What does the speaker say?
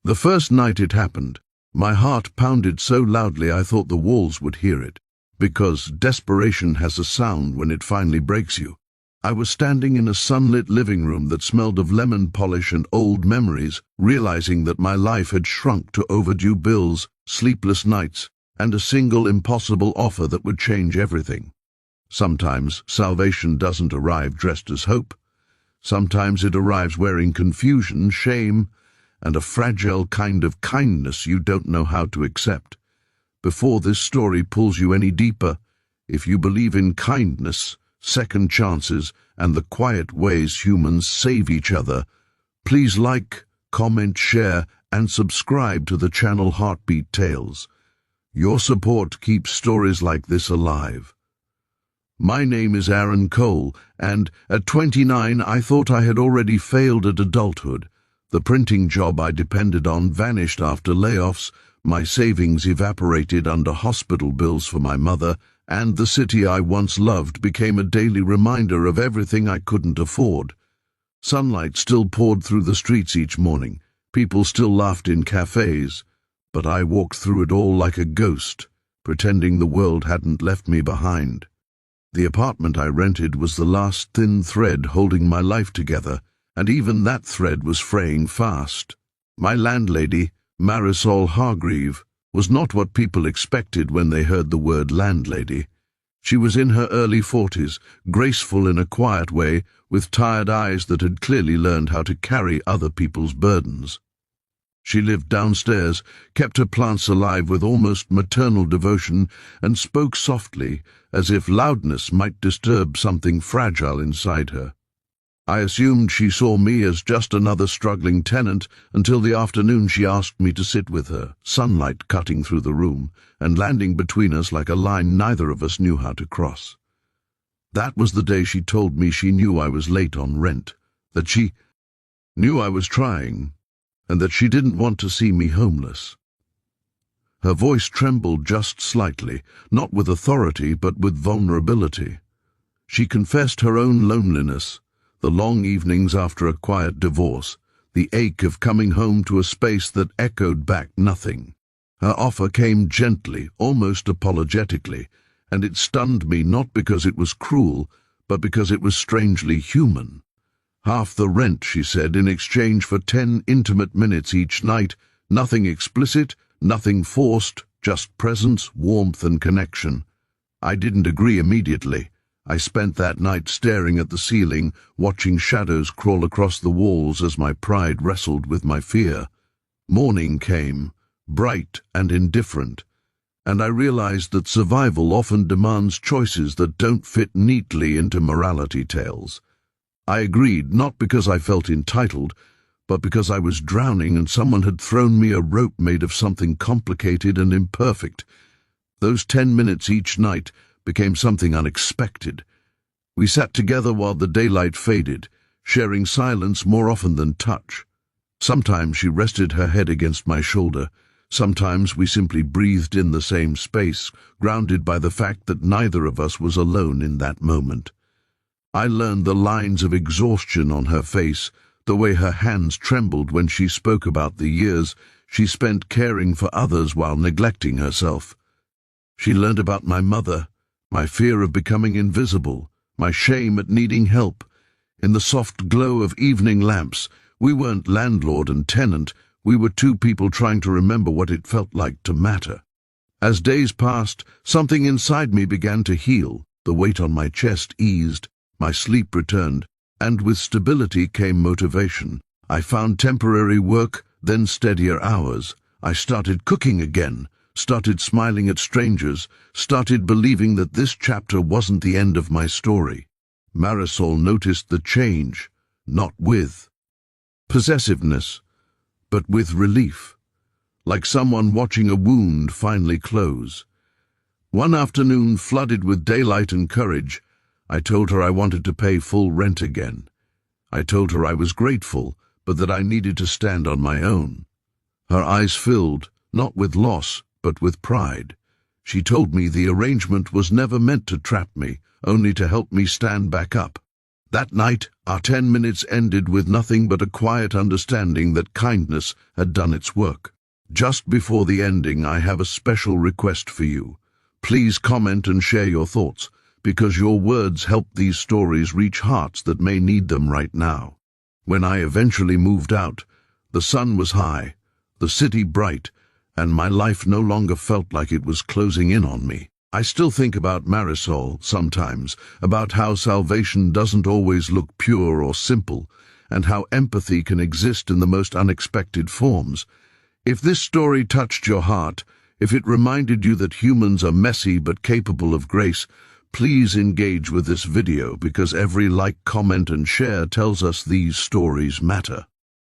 The first night it happened, my heart pounded so loudly I thought the walls would hear it, because desperation has a sound when it finally breaks you. I was standing in a sunlit living room that smelled of lemon polish and old memories, realizing that my life had shrunk to overdue bills, sleepless nights, and a single impossible offer that would change everything. Sometimes salvation doesn't arrive dressed as hope. Sometimes it arrives wearing confusion, shame, and a fragile kind of kindness you don't know how to accept. Before this story pulls you any deeper, if you believe in kindness, second chances, and the quiet ways humans save each other, please like, comment, share, and subscribe to the channel Heartbeat Tales. Your support keeps stories like this alive. My name is Aaron Cole, and at 29 I thought I had already failed at adulthood. The printing job I depended on vanished after layoffs, my savings evaporated under hospital bills for my mother, and the city I once loved became a daily reminder of everything I couldn't afford. Sunlight still poured through the streets each morning, people still laughed in cafes, but I walked through it all like a ghost, pretending the world hadn't left me behind. The apartment I rented was the last thin thread holding my life together, and even that thread was fraying fast. My landlady, Marisol Hargreave, was not what people expected when they heard the word landlady. She was in her early 40s, graceful in a quiet way, with tired eyes that had clearly learned how to carry other people's burdens. She lived downstairs, kept her plants alive with almost maternal devotion, and spoke softly, as if loudness might disturb something fragile inside her. I assumed she saw me as just another struggling tenant until the afternoon she asked me to sit with her, sunlight cutting through the room and landing between us like a line neither of us knew how to cross. That was the day she told me she knew I was late on rent, that she knew I was trying, and that she didn't want to see me homeless. Her voice trembled just slightly, not with authority but with vulnerability. She confessed her own loneliness, the long evenings after a quiet divorce, the ache of coming home to a space that echoed back nothing. Her offer came gently, almost apologetically, and it stunned me not because it was cruel, but because it was strangely human. Half the rent, she said, in exchange for 10 intimate minutes each night, nothing explicit, nothing forced, just presence, warmth, and connection. I didn't agree immediately. I spent that night staring at the ceiling, watching shadows crawl across the walls as my pride wrestled with my fear. Morning came, bright and indifferent, and I realized that survival often demands choices that don't fit neatly into morality tales. I agreed, not because I felt entitled, but because I was drowning and someone had thrown me a rope made of something complicated and imperfect. Those 10 minutes each night became something unexpected. We sat together while the daylight faded, sharing silence more often than touch. Sometimes she rested her head against my shoulder. Sometimes we simply breathed in the same space, grounded by the fact that neither of us was alone in that moment. I learned the lines of exhaustion on her face, the way her hands trembled when she spoke about the years she spent caring for others while neglecting herself. She learned about my mother, my fear of becoming invisible, my shame at needing help. In the soft glow of evening lamps, we weren't landlord and tenant, we were two people trying to remember what it felt like to matter. As days passed, something inside me began to heal, the weight on my chest eased, my sleep returned, and with stability came motivation. I found temporary work, then steadier hours. I started cooking again, started smiling at strangers, started believing that this chapter wasn't the end of my story. Marisol noticed the change, not with possessiveness, but with relief, like someone watching a wound finally close. One afternoon, flooded with daylight and courage, I told her I wanted to pay full rent again. I told her I was grateful, but that I needed to stand on my own. Her eyes filled, not with loss, but with pride. She told me the arrangement was never meant to trap me, only to help me stand back up. That night, Our 10 minutes ended with nothing but a quiet understanding that kindness had done its work. Just before the ending, I have a special request for you. Please comment and share your thoughts, because your words help these stories reach hearts that may need them right now. When I eventually moved out, the sun was high, the city bright, and my life no longer felt like it was closing in on me. I still think about Marisol sometimes, about how salvation doesn't always look pure or simple, and how empathy can exist in the most unexpected forms. If this story touched your heart, if it reminded you that humans are messy but capable of grace, please engage with this video, because every like, comment, and share tells us these stories matter.